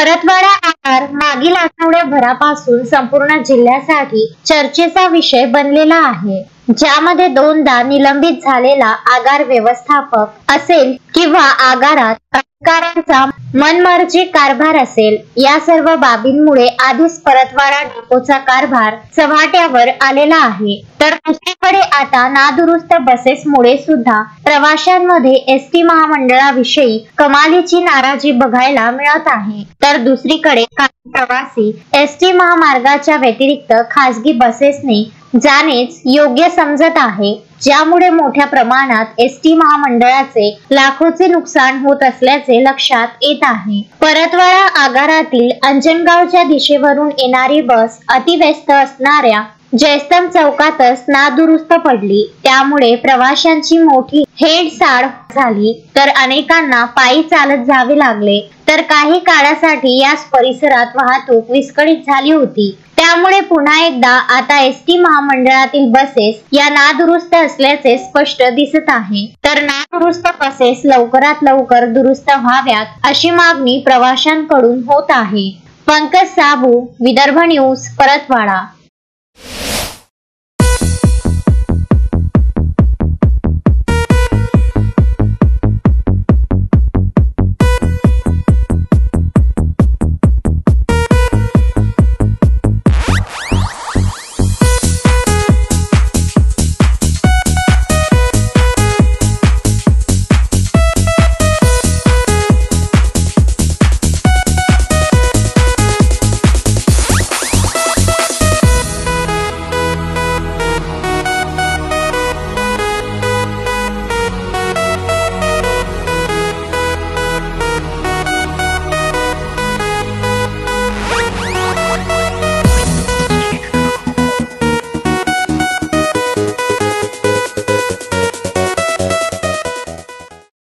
परतवाडा आगार मागील आठवड्याभरापासून संपूर्ण जिल्ह्यासाठी चर्चेचा विषय बनलेला आहे, ज्यामध्ये दोनदा निलंबित झालेला आगार व्यवस्थापक असेल किंवा आगारात अधिकाऱ्यांचा मनमर्जी कारभार असेल, या सर्व बाबींमुळे आधीच परतवाडा डेपोचा कारभार चव्हाट्यावर आलेला आहे. तर दुसरीकडे आता नादुरुस्त बसेसमुळे सुद्धा प्रवाशांमध्ये एसटी महामंडळाविषयी कमालीची नाराजी बघायला मिळत आहे. तर दुसरीकडे काही प्रवासी एसटी महामार्गाच्या व्यतिरिक्त खासगी बसेसने जाणेच योग्य समजत आहे, ज्यामुळे मोठ्या प्रमाणात एसटी महामंडळाचे लाखोचे नुकसान होत असल्याचे लक्षात येत आहे. परतवाडा आगारातील अंजनगावच्या दिशेवरून येणारी बस अतिव्यस्त असणाऱ्या जयस्तंभ चौकातच नादुरुस्त पडली, त्यामुळे प्रवाशांची मोठी हेळसांड झाली, तर अनेकांना पायी चालत जावे लागले. तर काही काळासाठी याच परिसरात वाहतूक विस्कळीत झाली होती. त्यामुळे पुन्हा एकदा आता एसटी महामंडळातील बसेस या नादुरुस्त असल्याचे स्पष्ट दिसत आहे. तर नादुरुस्त बसेस लवकरात लवकर दुरुस्त व्हाव्यात अशी मागणी प्रवाशांकडून होत आहे. पंकज साबू, विदर्भ न्यूज, परतवाडा.